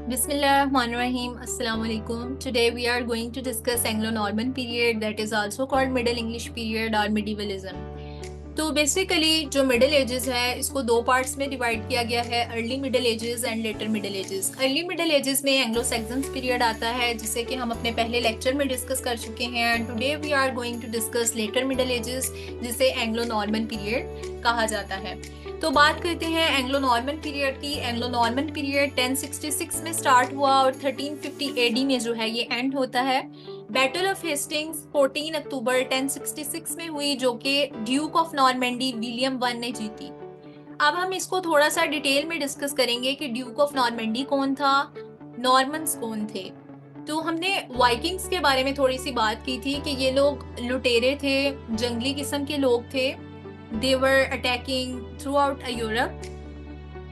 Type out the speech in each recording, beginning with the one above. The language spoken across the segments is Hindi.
Bismillahirrahmanirrahim. Assalamu alaikum. Today we are going to discuss Anglo-Norman period, that is also called Middle English period or medievalism. तो बेसिकली जो मिडिल एजेस है इसको दो पार्ट्स में डिवाइड किया गया है, early middle ages and later middle edges. Early middle ages में एंग्लो सैक्सन्स पीरियड आता है जिसे कि हम अपने पहले लेक्चर में डिस्कस कर चुके हैं, and today we are going to discuss later middle ages जिसे एंग्लो नॉर्मन पीरियड कहा जाता है। तो बात करते हैं एंग्लो नॉर्मन पीरियड की। एंग्लो नॉर्मन पीरियड 1066 में स्टार्ट हुआ और 1350 एडी में जो है ये एंड होता है। बैटल ऑफ हेस्टिंग्स 14 अक्टूबर 1066 में हुई, जो कि Duke of Normandy William one ने जीती। अब हम इसको थोड़ा सा डिटेल में डिस्कस करेंगे कि ड्यूक ऑफ नॉर्मेंडी कौन था, नॉर्मन्स कौन थे। तो हमने वाइकिंग्स के बारे में थोड़ी सी बात की थी कि ये लोग लुटेरे थे, जंगली किस्म के लोग थे। They were attacking through out Europe.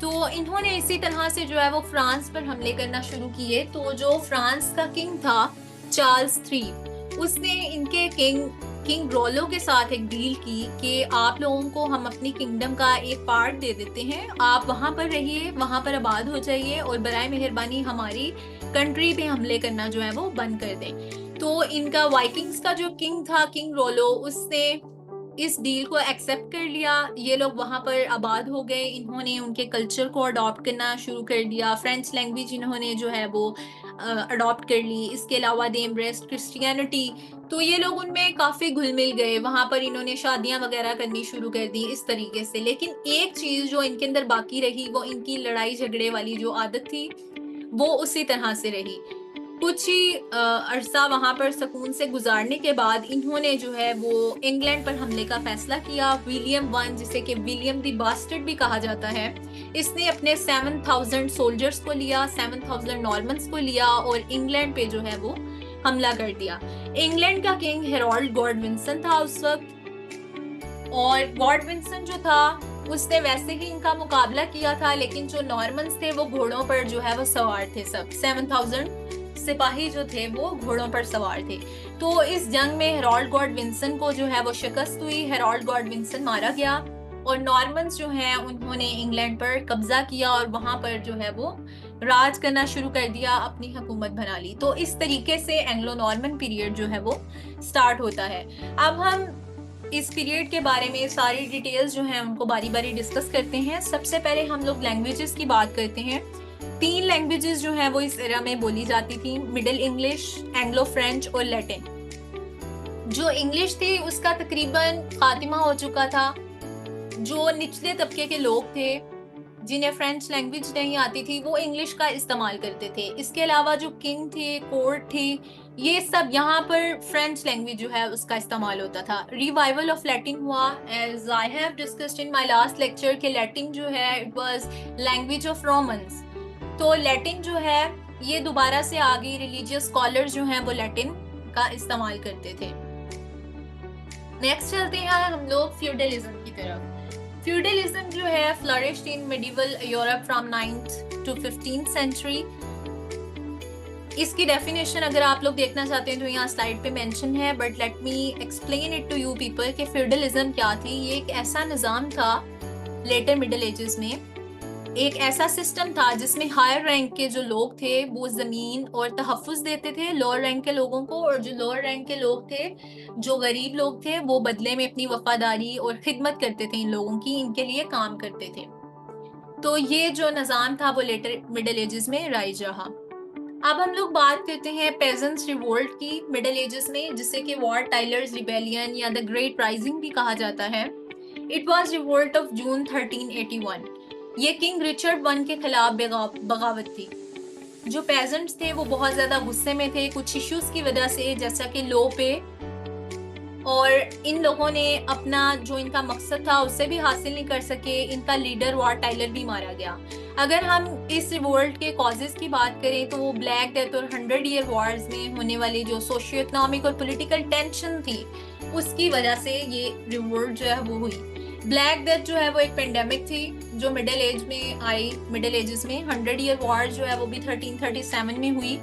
तो इन्होंने इसी तरह से जो है वो फ्रांस पर हमले करना शुरू किए। तो जो फ्रांस का किंग था चार्ल्स थ्री, उसने इनके किंग रोलो के साथ एक डील की कि आप लोगों को हम अपनी किंगडम का एक पार्ट दे देते हैं, आप वहां पर रहिए, वहां पर आबाद हो जाइए और बराए मेहरबानी हमारी कंट्री पे हमले करना जो है वो बंद कर दें। तो इनका वाइकिंग्स का जो किंग था, किंग रोलो, उसने इस डील को एक्सेप्ट कर लिया। ये लोग वहां पर आबाद हो गए, इन्होंने उनके कल्चर को अडॉप्ट करना शुरू कर दिया। फ्रेंच लैंग्वेज इन्होंने जो है वो अडॉप्ट कर ली। इसके अलावा दे एम्ब्रेस्ड क्रिश्चियनिटी। तो ये लोग उनमें काफी घुल मिल गए, वहां पर इन्होंने शादियां वगैरह करनी शुरू कर दी इस तरीके से। लेकिन एक चीज जो इनके अंदर बाकी रही वो इनकी लड़ाई झगड़े वाली जो आदत थी वो उसी तरह से रही। कुछ ही अरसा वहां पर सुकून से गुजारने के बाद इन्होंने जो है वो इंग्लैंड पर हमले का फैसला किया। विलियम वन, जिसे कि विलियम द बास्टर्ड भी कहा जाता है, इसने अपने 7000 सोल्जर्स को लिया, 7000 नॉर्मन्स को लिया और इंग्लैंड पे जो है वो हमला कर दिया। इंग्लैंड का किंग हेरोल्ड गॉडविंसन था उस वक्त, और गॉडविंसन जो था उसने वैसे ही इनका मुकाबला किया था, लेकिन जो नॉर्मन्स थे वो घोड़ों पर जो है वो सवार थे। सब 7000 सिपाही जो थे वो घोड़ों पर सवार थे। तो इस जंग में हेरोल्ड गॉडविंसन को जो है वो शिकस्त हुई, हेरोल्ड गॉडविंसन मारा गया और नॉर्मन्स जो हैं उन्होंने इंग्लैंड पर कब्जा किया और वहां पर जो है वो राज करना शुरू कर दिया, अपनी हुकूमत बना ली। तो इस तरीके से एंग्लो नॉर्मन पीरियड जो है वो स्टार्ट होता है। अब हम इस पीरियड के बारे में सारी डिटेल्स जो हैं उनको बारी बारी डिस्कस करते हैं। सबसे पहले हम लोग लैंग्वेजेस की बात करते हैं। 3 लैंग्वेजेस जो हैं वो इस एरा में बोली जाती थी, मिडिल इंग्लिश, एंग्लो फ्रेंच और लैटिन। जो इंग्लिश थी उसका तकरीबन खात्मा हो चुका था। जो निचले तबके के लोग थे जिन्हें फ्रेंच लैंग्वेज नहीं आती थी वो इंग्लिश का इस्तेमाल करते थे। इसके अलावा जो किंग थे, कोर्ट थी, ये सब यहाँ पर फ्रेंच लैंग्वेज जो है उसका इस्तेमाल होता था। रिवाइवल ऑफ लैटिन हुआ, as I have discussed in my last lecture कि लैटिन जो है it was language of Romans. तो लैटिन जो है ये दोबारा से आ गई, रिलीजियस स्कॉलर्स जो हैं वो लैटिन का इस्तेमाल करते थे। नेक्स्ट चलते हैं हम लोग फ्यूडलिज्म की तरफ। फ्यूडलिज्म जो है flourished in medieval Europe from 9th to 15th century. इसकी डेफिनेशन अगर आप लोग देखना चाहते हैं तो यहाँ स्लाइड पे मेंशन है, but let me explain it to you people कि फ्यूडलिज्म क्या थी। ये एक ऐसा निज़ाम था लेटर मिडिल एजेस में, एक ऐसा सिस्टम था जिसमें हायर रैंक के जो लोग थे वो जमीन और तहफ़्फ़ुज़ देते थे लोअर रैंक के लोगों को, और जो लोअर रैंक के लोग थे, जो गरीब लोग थे, वो बदले में अपनी वफादारी और खिदमत करते थे इन लोगों की, इनके लिए काम करते थे। तो ये जो निज़ाम था वो लेटर मिडिल एजेस में राइज रहा। अब हम लोग बात करते हैं पेजेंट्स रिवोल्ट की मिडिल एजेस में, जिसे कि वॉर टाइलर्स रिबेलियन या द ग्रेट राइजिंग भी कहा जाता है। It was revolt of June 1381। ये किंग रिचर्ड वन के खिलाफ बगावत थी। जो पेजेंट्स थे वो बहुत ज्यादा गुस्से में थे कुछ इश्यूज की वजह से, जैसा कि लो पे, और इन लोगों ने अपना जो इनका मकसद था उससे भी हासिल नहीं कर सके। इनका लीडर वॉर टाइलर भी मारा गया। अगर हम इस रिवोल्ट के कॉजेज की बात करें तो वो ब्लैक डेथ और 100 ईयर वॉर्स में होने वाली जो सोशियो इकोनॉमिक और पॉलिटिकल टेंशन थी उसकी वजह से ये रिवोल्ट जो है वो हुई। ब्लैक डेथ जो है वो एक पेंडेमिक थी जो मिडिल एज में आई, मिडिल एजेस में। 100 ईयर वॉर जो है वो भी 1337 में हुई।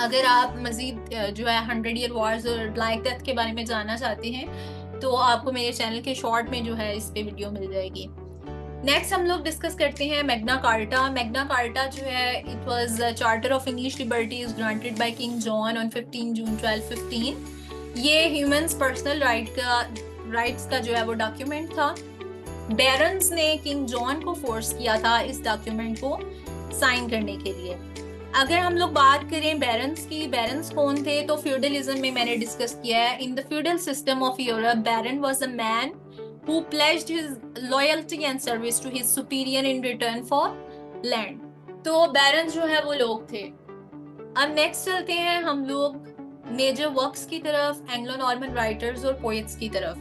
अगर आप मजीद जो है 100 ईयर वॉर्स और ब्लैक डेथ के बारे में जानना चाहते हैं तो आपको मेरे चैनल के शॉर्ट में जो है इस पे वीडियो मिल जाएगी। नेक्स्ट हम लोग डिस्कस करते हैं मैग्ना कार्टा। मैग्ना कार्टा जो है, it was charter of English liberties granted by king John on 15 जून 1215। ये ह्यूमंस पर्सनल राइट्स का जो है वो डॉक्यूमेंट था। बैरन्स ने किंग जॉन को फोर्स किया था इस डॉक्यूमेंट को साइन करने के लिए। अगर हम लोग बात करें बैरन्स की, बैरन्स कौन थे, तो फ्यूडलिज्म में मैंने डिस्कस किया है। In the feudal system of Europe, baron was a man who pledged his loyalty and service to his superior in return for land। तो बैरन जो है वो लोग थे। अब नेक्स्ट चलते हैं हम लोग मेजर वर्क्स की तरफ, एंग्लो नॉर्मन राइटर्स और पोएट्स की तरफ।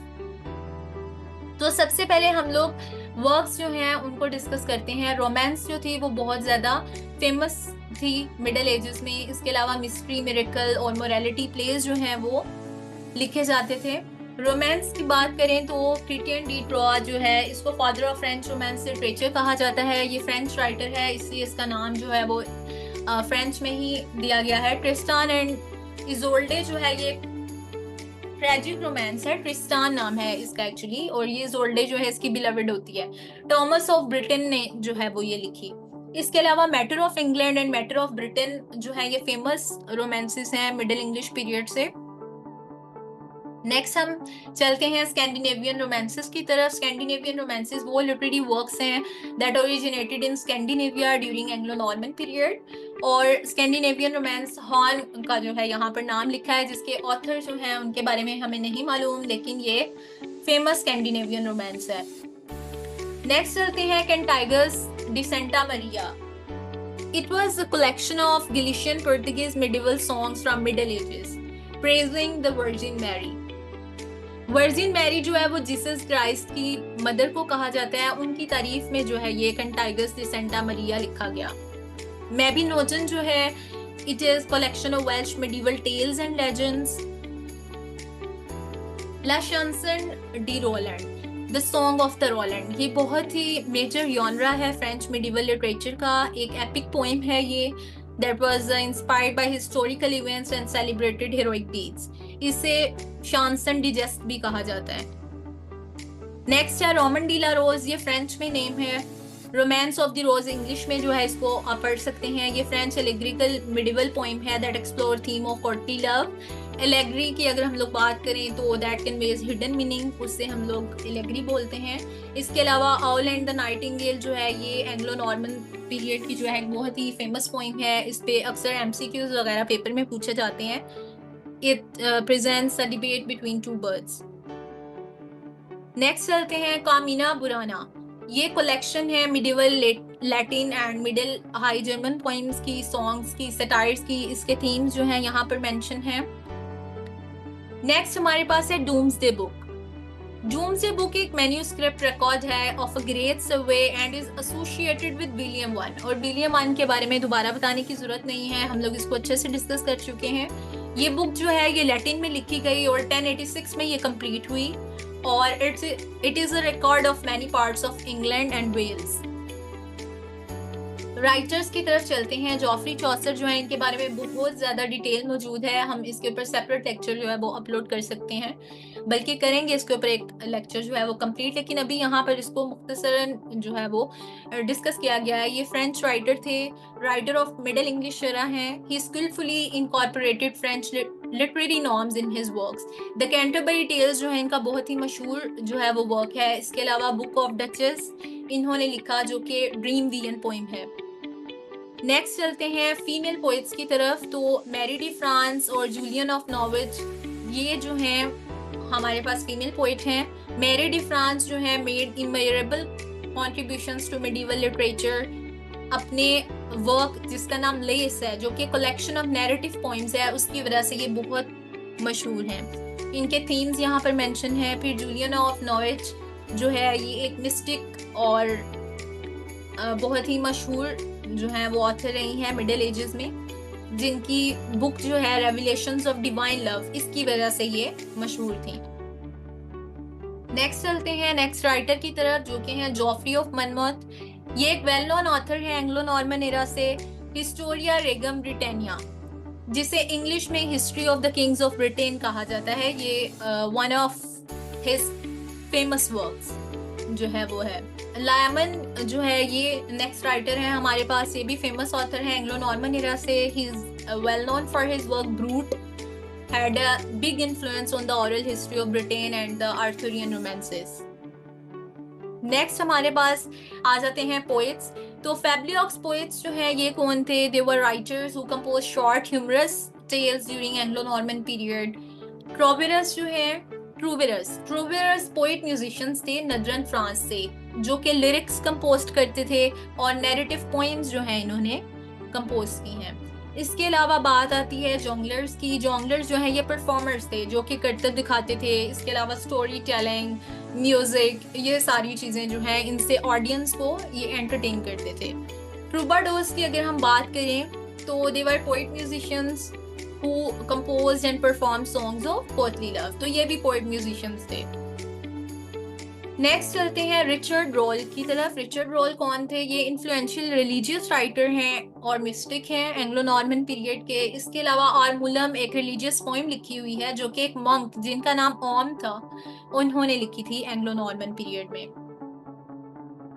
तो सबसे पहले हम लोग वर्क्स जो हैं उनको डिस्कस करते हैं। रोमांस जो थी वो बहुत ज़्यादा फेमस थी मिडल एजेस में। इसके अलावा मिस्ट्री, मिरेकल और मोरालिटी प्लेज जो हैं वो लिखे जाते थे। रोमांस की बात करें तो क्रिस्टियन डी ट्रॉ जो है, इसको father of French romance literature कहा जाता है। ये फ्रेंच राइटर है, इसलिए इसका नाम जो है वो फ्रेंच में ही दिया गया है। ट्रिस्टान एंड इजोल्डे जो है ये ट्रेजिक रोमांस है। ट्रिस्टान नाम है इसका एक्चुअली, और ये इजोल्डे जो है इसकी बिलवड होती है। टॉमस ऑफ ब्रिटेन ने जो है वो ये लिखी। इसके अलावा matter of England and matter of Britain जो है ये फेमस रोमांसेस हैं मिडिल इंग्लिश पीरियड से। नेक्स्ट हम चलते हैं स्कैंडिनेवियन रोमांसेस की तरफ। स्कैंडिनेवियन रोमांसेस वो लिटरेरी वर्क्स हैं that originated in Scandinavia during Anglo Norman period. और स्कैंडिनेवियन रोमांस हॉर्न का जो है यहाँ पर नाम लिखा है, जिसके ऑथर जो हैं उनके बारे में हमें नहीं मालूम, लेकिन ये फेमस स्कैंडिनेवियन रोमांस है। नेक्स्ट चलते हैं Cantigas de Santa Maria. It was a collection of Galician Portuguese medieval songs from Middle Ages, praising the Virgin Mary। Virgin Mary जो है वो जीसस क्राइस्ट की मदर को कहा जाता है। उनकी तारीफ में जो है ये कैंटाइगस डी सेंटा मरिया लिखा गया। मैबिनोजन जो है, it is collection of Welsh medieval tales and legends. La Chanson de Roland, the song of the Roland, ये बहुत ही मेजर जॉनरा है फ्रेंच मेडिवल लिटरेचर का। एक एपिक पोएम है ये that was inspired by historical events and celebrated heroic deeds। इसे शांसन डिजेस्ट भी कहा जाता है। नेक्स्ट है रोमन डी ला रोज, ये फ्रेंच में नेम है। Romance of the Rose English में जो है इसको आप पढ़ सकते हैं। ये फ्रेंच एलेग्रिकल मिडिवल पोएम है that explore theme of courtly love. Allegory की अगर हम लोग बात करें तो दैट कन्वेज हिडन मीनिंग, उससे हम लोग एलेग्री बोलते हैं। इसके अलावा आउल एंड द नाइटिंगेल जो है ये एंग्लो नॉर्मन पीरियड की जो है बहुत ही फेमस पोएम है। इस पे अक्सर एमसीक्यूज वगैरह पेपर में पूछे जाते हैं। It presents a debate between two birds. Next चलते हैं कामिना बुराना। ये कलेक्शन है medieval Latin and middle high German poems की, सॉन्ग्स की, सटायर्स की। इसके थीम्स जो हैं यहाँ पर मेंशन हैं। नेक्स्ट हमारे पास है डूम्सडे बुक। डूम्सडे बुक एक मैन्यूस्क्रिप्ट रिकॉर्ड है of a great survey and is associated with William one. और विलियम वन के बारे में दोबारा बताने की जरूरत नहीं है, हम लोग इसको अच्छे से डिस्कस कर चुके हैं। ये बुक जो है ये लैटिन में लिखी गई और 1086 में ये कंप्लीट हुई। और it is a record of many parts of England and Wales. Writers की तरफ चलते हैं। जॉफ्री चौसर जो है, इनके बारे में बहुत ज़्यादा डिटेल मौजूद है। हम इसके ऊपर सेपरेट लेक्चर जो है वो अपलोड कर सकते हैं, बल्कि करेंगे इसके ऊपर एक लेक्चर जो है वो कंप्लीट, लेकिन अभी यहाँ पर इसको मुख्तसरन जो है वो डिस्कस किया गया है। ये फ्रेंच राइटर थे, writer of Middle English Chaucer हैं। He skillfully incorporated French literary norms in his works. The Canterbury Tales जो है इनका बहुत ही मशहूर जो है वो वर्क है। इसके अलावा बुक ऑफ डचेस इन्होंने लिखा जो कि ड्रीम वीएन पोइम है। नेक्स्ट चलते हैं फीमेल पोइट्स की तरफ। तो मैरी डी फ्रांस और जूलियन ऑफ नॉर्विच, ये जो हैं हमारे पास फीमेल पोइट हैं। मैरी डी फ्रांस जो है made immeasurable contributions to medieval literature. अपने वर्क जिसका नाम लेस है, जो कि कलेक्शन ऑफ नैरेटिव पोइम्स है, उसकी वजह से ये बहुत मशहूर हैं। इनके थीम्स यहाँ पर मेंशन है। फिर जूलियन ऑफ नॉर्विच जो है ये एक मिस्टिक और बहुत ही मशहूर जो है वो ऑथर रही हैं मिडिल एजेस में, जिनकी बुक जो है रेवलेशंस ऑफ डिवाइन लव, इसकी वजह से ये मशहूर थी। नेक्स्ट चलते हैं नेक्स्ट राइटर की तरफ जो कि हैं जॉफ्री ऑफ मनमोथ। ये एक वेल नोन ऑथर है एंग्लो नॉर्मन एरा से। हिस्टोरिया रेगम ब्रिटेनिया, जिसे इंग्लिश में history of the Kings of Britain कहा जाता है, ये one of his famous works. जो है वो है। लायमन जो है ये नेक्स्ट राइटर है हमारे पास, ये भी फेमस ऑथर है एंग्लो नॉर्मन एरा से। He is well known for his work brute, had a big influence on the oral history of Britain and the Arthurian romances. Next हमारे पास आ जाते हैं पोएट्स। तो फेब्लियोक्स पोएट्स जो है ये कौन थे? They were writers who compose short humorous tales during Anglo Norman period. Trouveres जो है, ट्रूवेरस पोएट म्यूजिशियंस थे नदरन फ्रांस से, जो कि लिरिक्स कंपोज करते थे और नैरेटिव पोएम्स जो है इन्होंने कंपोज की हैं। इसके अलावा बात आती है जोंगलर्स की। जोंगलर्स जो है ये परफॉर्मर्स थे जो कि करतब दिखाते थे। इसके अलावा स्टोरी टेलिंग, म्यूजिक, ये सारी चीज़ें जो हैं इनसे ऑडियंस को ये एंटरटेन करते थे। ट्रूबाडोर्स की अगर हम बात करें तो they were poet musicians who composed and perform songs of courtly love, तो ये भी पोएट म्यूजिशियंस थे। नेक्स्ट चलते हैं रिचर्ड रोल की तरफ। रिचर्ड रोल कौन थे? ये इन्फ्लुएंशियल रिलीजियस राइटर हैं और मिस्टिक हैं एंग्लो नॉर्मन पीरियड के। इसके अलावा आर मुलम एक रिलीजियस पोएम लिखी हुई है जो कि एक मंक जिनका नाम ओम था उन्होंने लिखी थी एंग्लो नॉर्मन पीरियड में।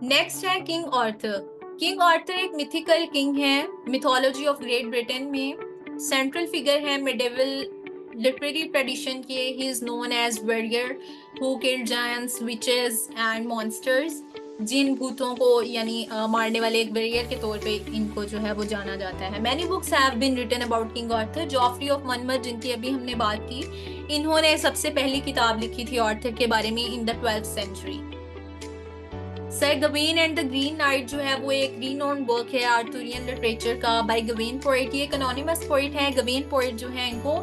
नेक्स्ट है किंग आर्थर। किंग आर्थर एक मिथिकल किंग है मिथोलॉजी ऑफ ग्रेट ब्रिटेन में, सेंट्रल फिगर है मिडिवल लिटरेरी ट्रेडिशन के। He is known as warrior who killed giants, witches and monsters. जिन भूतों को यानी मारने वाले एक वॉरियर के तौर पे इनको जो है वो जाना जाता है। Many books have been written about King Arthur. Geoffrey of Monmouth जिनकी अभी हमने बात की, इन्होंने सबसे पहली किताब लिखी थी आर्थर के बारे में in the 12th century. Sir Gawain and the Green Knight जो है वो एक रीनोन वर्क है आर्थुरियन लिटरेचर का बाय गवेन पोएट। ये एक एनोनिमस पोएट है। गवेन पोएट जो है इनको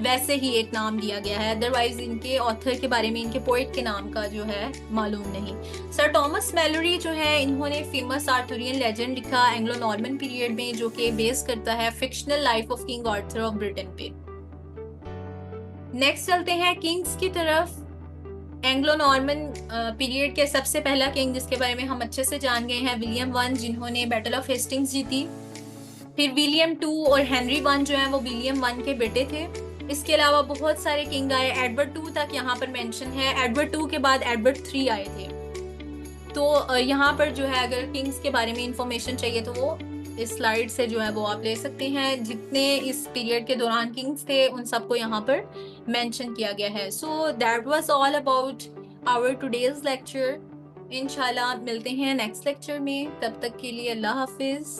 वैसे ही एक नाम दिया गया है, अदरवाइज इनके ऑथर के बारे में, इनके पोएट के नाम का जो है मालूम नहीं। सर टॉमस मैलोरी जो है इन्होंने फेमस आर्थुरियन लेजेंड लिखा एंग्लो नॉर्मन पीरियड में जो कि बेस करता है fictional life of king Arthur of Britain पे। नेक्स्ट चलते हैं किंग्स की तरफ। एंग्लो नॉर्मन पीरियड के सबसे पहला किंग जिसके बारे में हम अच्छे से जान गए हैं विलियम वन, जिन्होंने बैटल ऑफ हेस्टिंग्स जीती। फिर विलियम टू और हेनरी वन जो है वो विलियम वन के बेटे थे। इसके अलावा बहुत सारे किंग आए, एडवर्ड टू तक यहाँ पर मेंशन है। एडवर्ड टू के बाद एडवर्ड थ्री आए थे। तो यहाँ पर जो है अगर किंग्स के बारे में इंफॉर्मेशन चाहिए तो वो इस स्लाइड से जो है वो आप ले सकते हैं। जितने इस पीरियड के दौरान किंग्स थे उन सबको यहाँ पर मेंशन किया गया है। So that was all about our today's lecture. इंशाल्लाह मिलते हैं नेक्स्ट लेक्चर में, तब तक के लिए अल्लाह हाफिज।